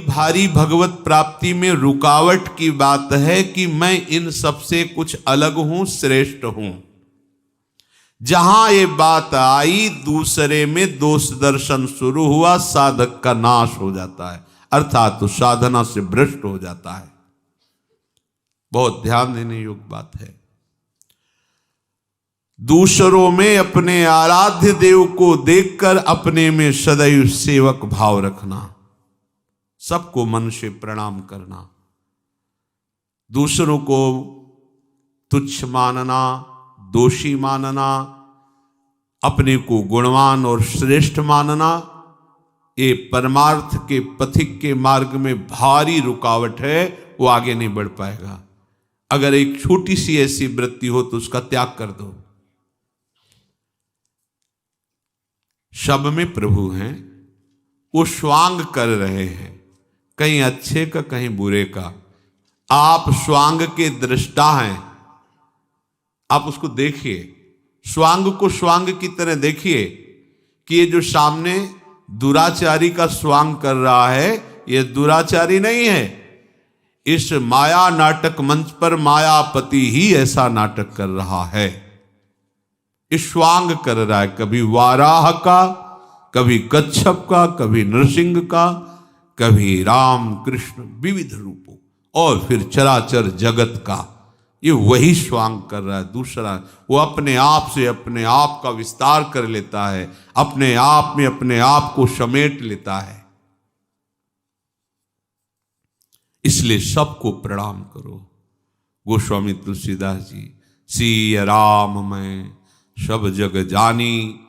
भारी भगवत प्राप्ति में रुकावट की बात है कि मैं इन सबसे कुछ अलग हूं, श्रेष्ठ हूं। जहां ये बात आई, दूसरे में दोष दर्शन शुरू हुआ, साधक का नाश हो जाता है, अर्थात तो साधना से भ्रष्ट हो जाता है। बहुत ध्यान देने योग्य बात है। दूसरों में अपने आराध्य देव को देखकर अपने में सदैव सेवक भाव रखना, सबको मन से प्रणाम करना, दूसरों को तुच्छ मानना, दोषी मानना, अपने को गुणवान और श्रेष्ठ मानना, ये परमार्थ के पथिक के मार्ग में भारी रुकावट है, वो आगे नहीं बढ़ पाएगा। अगर एक छोटी सी ऐसी वृत्ति हो तो उसका त्याग कर दो। सब में प्रभु हैं, वो स्वांग कर रहे हैं, कहीं अच्छे का कहीं बुरे का। आप स्वांग के दृष्टा हैं, आप उसको देखिए, स्वांग को स्वांग की तरह देखिए कि ये जो सामने दुराचारी का स्वांग कर रहा है, ये दुराचारी नहीं है। इस माया नाटक मंच पर मायापति ही ऐसा नाटक कर रहा है, इस स्वांग कर रहा है, कभी वाराह का, कभी कच्छप का, कभी नृसिंह का, कभी राम कृष्ण विविध रूपों, और फिर चराचर जगत का। ये वही स्वांग कर रहा है। दूसरा, वो अपने आप से अपने आप का विस्तार कर लेता है, अपने आप में अपने आप को समेट लेता है। इसलिए सबको प्रणाम करो। गोस्वामी तुलसीदास जी, सिय राम मैं सब जग जानी,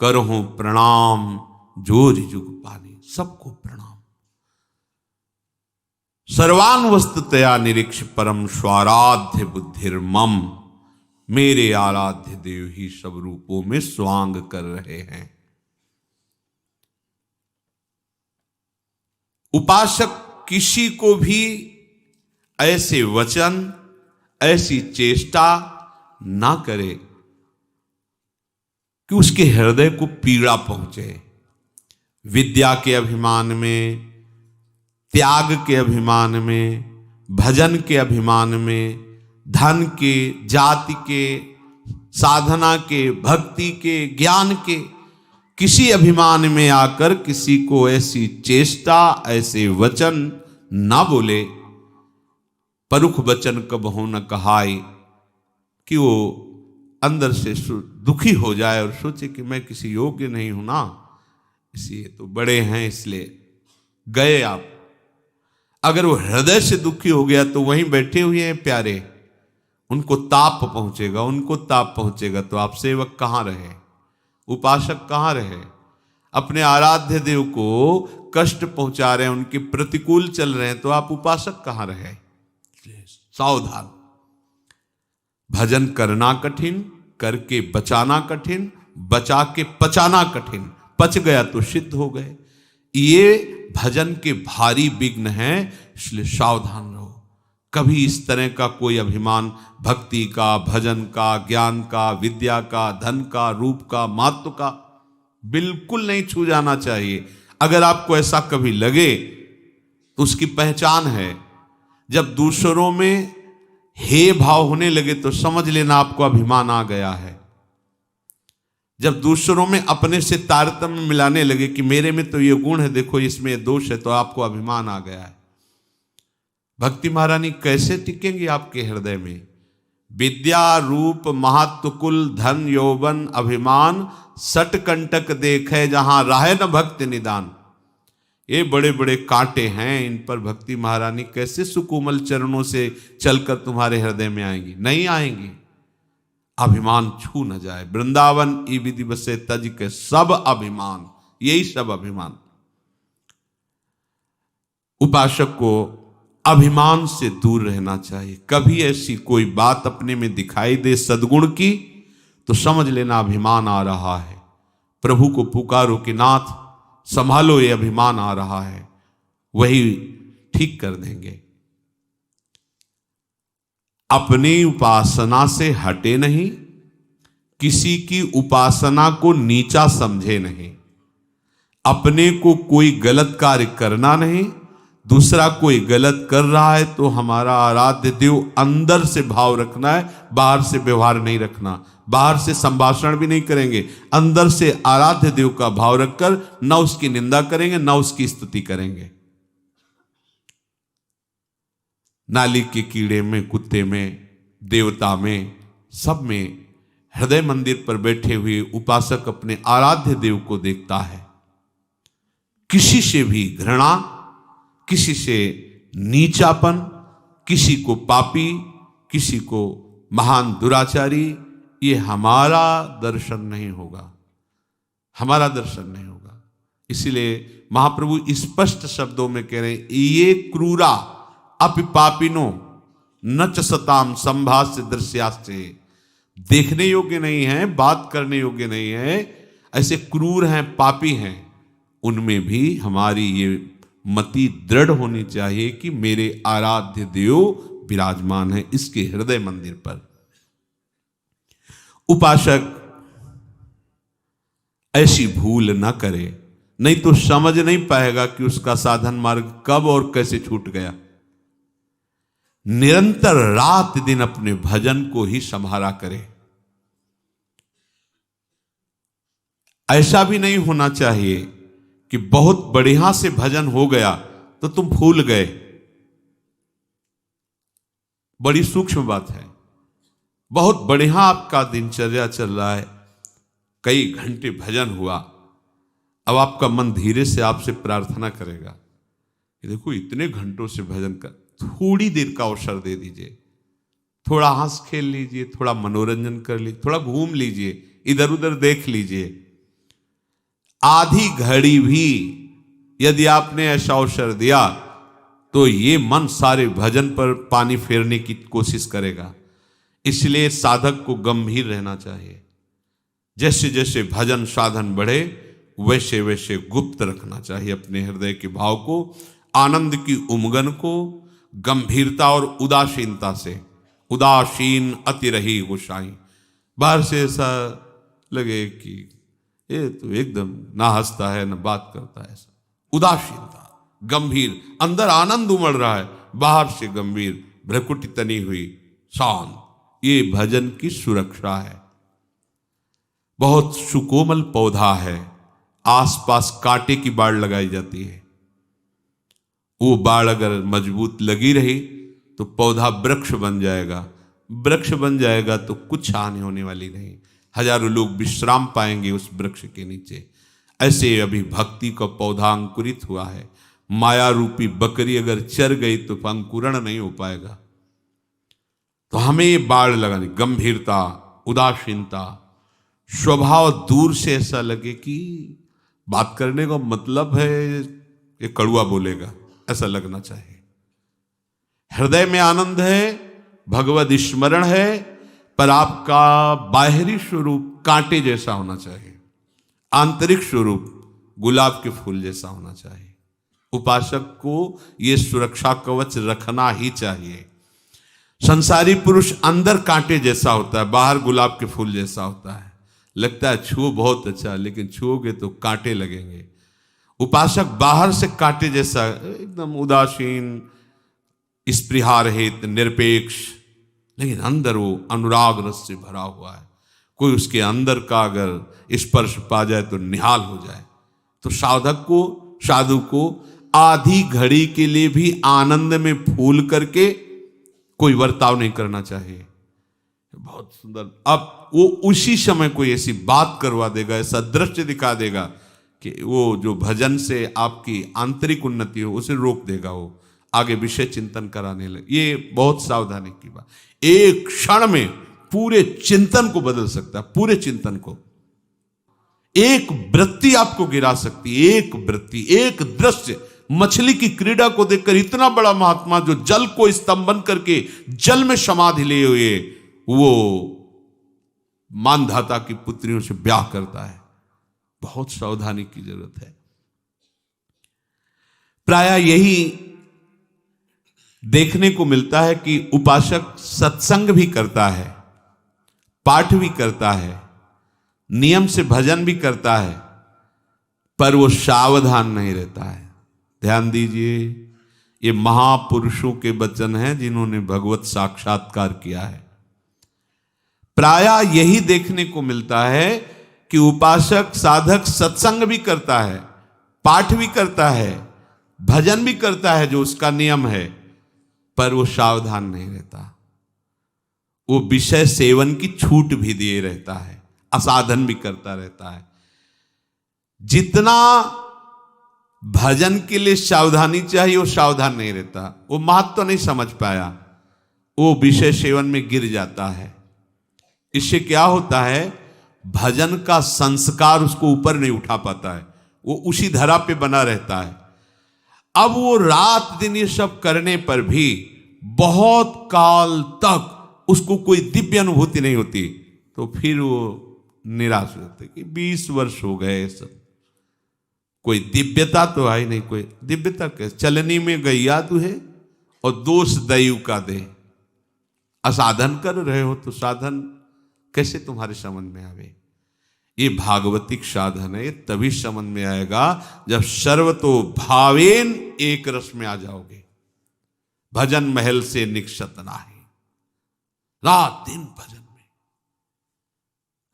करहूं प्रणाम जोर जुग पानी। सबको प्रणाम। सर्वान वस्तुतया निरीक्ष परम स्वाराध्य बुद्धिर्मम। मेरे आराध्य देव ही सब रूपों में स्वांग कर रहे हैं। उपासक किसी को भी ऐसे वचन, ऐसी चेष्टा ना करे कि उसके हृदय को पीड़ा पहुंचे। विद्या के अभिमान में, त्याग के अभिमान में, भजन के अभिमान में, धन के, जाति के, साधना के, भक्ति के, ज्ञान के किसी अभिमान में आकर किसी को ऐसी चेष्टा, ऐसे वचन ना बोले। परुख वचन कबहु न कहाय, कि वो अंदर से दुखी हो जाए और सोचे कि मैं किसी योग्य नहीं हूं ना, इसलिए तो बड़े हैं इसलिए गए आप। अगर वो हृदय से दुखी हो गया तो वहीं बैठे हुए हैं प्यारे, उनको ताप पहुंचेगा, उनको ताप पहुंचेगा तो आप सेवक कहां रहे, उपासक कहां रहे। अपने आराध्य देव को कष्ट पहुंचा रहे हैं, उनके प्रतिकूल चल रहे हैं, तो आप उपासक कहां रहे। सावधान। भजन करना कठिन, करके बचाना कठिन, बचा के पचाना कठिन। पच गया तो सिद्ध हो गए। ये भजन के भारी विघ्न हैं, इसलिए सावधान रहो। कभी इस तरह का कोई अभिमान भक्ति का, भजन का, ज्ञान का, विद्या का, धन का, रूप का, महत्व का बिल्कुल नहीं छू जाना चाहिए। अगर आपको ऐसा कभी लगे तो उसकी पहचान है, जब दूसरों में हे भाव होने लगे तो समझ लेना आपको अभिमान आ गया है। जब दूसरों में अपने से तारतम्य मिलाने लगे कि मेरे में तो ये गुण है, देखो इसमें ये दोष है, तो आपको अभिमान आ गया है। भक्ति महारानी कैसे टिकेंगी आपके हृदय में। विद्या रूप महत्व कुल धन यौवन अभिमान सट कंटक देखे, जहां राहे न भक्त निदान। ये बड़े बड़े कांटे हैं, इन पर भक्ति महारानी कैसे सुकोमल चरणों से चलकर तुम्हारे हृदय में आएंगी। नहीं आएंगी। अभिमान छू न जाए। वृंदावन ई विधि बसे तज के सब अभिमान, यही सब अभिमान। उपासक को अभिमान से दूर रहना चाहिए। कभी ऐसी कोई बात अपने में दिखाई दे सद्गुण की तो समझ लेना अभिमान आ रहा है। प्रभु को पुकारो कि नाथ संभालो, ये अभिमान आ रहा है, वही ठीक कर देंगे। अपनी उपासना से हटे नहीं, किसी की उपासना को नीचा समझे नहीं, अपने को कोई गलत कार्य करना नहीं दूसरा कोई गलत कर रहा है तो हमारा आराध्य देव अंदर से भाव रखना है, बाहर से व्यवहार नहीं रखना, बाहर से संभाषण भी नहीं करेंगे, अंदर से आराध्य देव का भाव रखकर न उसकी निंदा करेंगे न उसकी स्तुति करेंगे। नाली के कीड़े में, कुत्ते में, देवता में, सब में हृदय मंदिर पर बैठे हुए उपासक अपने आराध्य देव को देखता है। किसी से भी घृणा, किसी से नीचापन, किसी को पापी, किसी को महान दुराचारी, ये हमारा दर्शन नहीं होगा, हमारा दर्शन नहीं होगा। इसीलिए महाप्रभु स्पष्ट शब्दों में कह रहे हैं, ये क्रूरा अपि पापिनो न च सताम संभाष्य दृश्यास्ते, देखने योग्य नहीं है, बात करने योग्य नहीं है, ऐसे क्रूर हैं, पापी हैं, उनमें भी हमारी ये मति दृढ़ होनी चाहिए कि मेरे आराध्य देव विराजमान है इसके हृदय मंदिर पर। उपासक ऐसी भूल न करे, नहीं तो समझ नहीं पाएगा कि उसका साधन मार्ग कब और कैसे छूट गया। निरंतर रात दिन अपने भजन को ही संभाला करे। ऐसा भी नहीं होना चाहिए कि बहुत बढ़िया से भजन हो गया तो तुम भूल गए। बड़ी सूक्ष्म बात है। बहुत बढ़िया आपका दिनचर्या चल रहा है, कई घंटे भजन हुआ, अब आपका मन धीरे से आपसे प्रार्थना करेगा कि देखो इतने घंटों से भजन कर, थोड़ी देर का अवसर दे दीजिए, थोड़ा हंस खेल लीजिए, थोड़ा मनोरंजन कर लीजिए, थोड़ा घूम लीजिए, इधर उधर देख लीजिए। आधी घड़ी भी यदि आपने ऐसा अवसर दिया तो ये मन सारे भजन पर पानी फेरने की कोशिश करेगा। इसलिए साधक को गंभीर रहना चाहिए। जैसे जैसे भजन साधन बढ़े वैसे वैसे गुप्त रखना चाहिए अपने हृदय के भाव को, आनंद की उमगन को गंभीरता और उदासीनता से। उदासीन अति रही गोसाई, बाहर से ऐसा लगे कि ये तो एकदम ना हंसता है ना बात करता है, ऐसा उदासीनता, गंभीर, अंदर आनंद उमड़ रहा है, बाहर से गंभीर, भ्रकुटी तनी हुई, शांत। ये भजन की सुरक्षा है। बहुत सुकोमल पौधा है, आसपास कांटे की बाड़ लगाई जाती है, वो बाड़ अगर मजबूत लगी रही तो पौधा वृक्ष बन जाएगा। वृक्ष बन जाएगा तो कुछ हानि होने वाली नहीं, हजारों लोग विश्राम पाएंगे उस वृक्ष के नीचे। ऐसे अभी भक्ति का पौधा अंकुरित हुआ है। माया रूपी बकरी अगर चर गई तो अंकुरण नहीं हो पाएगा। तो हमें ये बाड़ लगानी, गंभीरता, उदासीनता, स्वभाव दूर से ऐसा लगे कि बात करने का मतलब है ये कड़ुआ बोलेगा, ऐसा लगना चाहिए। हृदय में आनंद है, भगवद स्मरण है, पर आपका बाहरी स्वरूप कांटे जैसा होना चाहिए, आंतरिक स्वरूप गुलाब के फूल जैसा होना चाहिए। उपासक को यह सुरक्षा कवच रखना ही चाहिए। संसारी पुरुष अंदर कांटे जैसा होता है, बाहर गुलाब के फूल जैसा होता है। लगता है छुओ बहुत अच्छा, लेकिन छुओगे तो कांटे लगेंगे। उपासक बाहर से कांटे जैसा, एकदम उदासीन, स्पृहा रहित, निरपेक्ष, लेकिन अंदर वो अनुराग रस से भरा हुआ है। कोई उसके अंदर का अगर स्पर्श पा जाए तो निहाल हो जाए। तो साधक को, साधु को आधी घड़ी के लिए भी आनंद में फूल करके कोई बर्ताव नहीं करना चाहिए। बहुत सुंदर। अब वो उसी समय कोई ऐसी बात करवा देगा, ऐसा दृश्य दिखा देगा कि वो जो भजन से आपकी आंतरिक उन्नति हो उसे रोक देगा, वो आगे विषय चिंतन कराने लगे। ये बहुत सावधानी की बात। एक क्षण में पूरे चिंतन को बदल सकता है, पूरे चिंतन को। एक वृत्ति आपको गिरा सकती है, एक वृत्ति, एक दृश्य। मछली की क्रीड़ा को देखकर इतना बड़ा महात्मा जो जल को स्तंभन करके जल में समाधि लिए हुए वो मानधाता की पुत्रियों से ब्याह करता है। बहुत सावधानी की जरूरत है। प्रायः यही देखने को मिलता है कि उपासक सत्संग भी करता है, पाठ भी करता है, नियम से भजन भी करता है, पर वो सावधान नहीं रहता है। ध्यान दीजिए, ये महापुरुषों के वचन हैं जिन्होंने भगवत साक्षात्कार किया है। प्रायः यही देखने को मिलता है कि उपासक साधक सत्संग भी करता है, पाठ भी करता है, भजन भी करता है जो उसका नियम है, पर वो सावधान नहीं रहता। वो विषय सेवन की छूट भी दिए रहता है, असाधन भी करता रहता है। जितना भजन के लिए सावधानी चाहिए वो सावधान नहीं रहता, वो महत्व नहीं समझ पाया, वो विषय सेवन में गिर जाता है। इससे क्या होता है, भजन का संस्कार उसको ऊपर नहीं उठा पाता है, वो उसी धरा पे बना रहता है। अब वो रात दिन ये सब करने पर भी बहुत काल तक उसको कोई दिव्य अनुभूति नहीं होती, तो फिर वो निराश हो जाते कि 20 वर्ष हो गए, सब कोई दिव्यता तो आई नहीं। कोई दिव्यता कैसे, चलनी में गैया तुहे और दोष दैव का दे। असाधन कर रहे हो तो साधन कैसे तुम्हारे समझ में आवे। ये भागवतिक साधन है, ये तभी समझ में आएगा जब सर्वतो भावेन एक रस में आ जाओगे। भजन महल से निक्षत नाही, रात दिन भजन में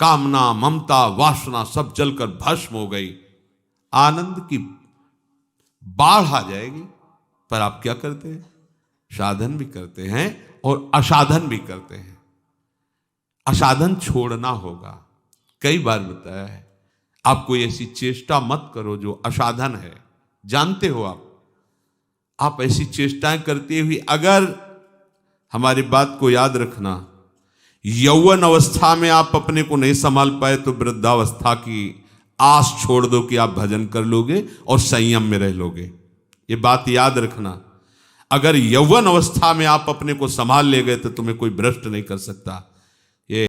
कामना ममता वासना सब जलकर भस्म हो गई, आनंद की बाढ़ आ जाएगी। पर आप क्या करते हैं, साधन भी करते हैं और असाधन भी करते हैं। असाधन छोड़ना होगा, कई बार बताया है। आप कोई ऐसी चेष्टा मत करो जो असाधन है, जानते हो आप ऐसी चेष्टाएं करते हुए, अगर हमारी बात को याद रखना, यौवन अवस्था में आप अपने को नहीं संभाल पाए तो वृद्धावस्था की आस छोड़ दो कि आप भजन कर लोगे और संयम में रह लोगे। ये बात याद रखना। अगर यौवन अवस्था में आप अपने को संभाल ले गए तो तुम्हें कोई भ्रष्ट नहीं कर सकता।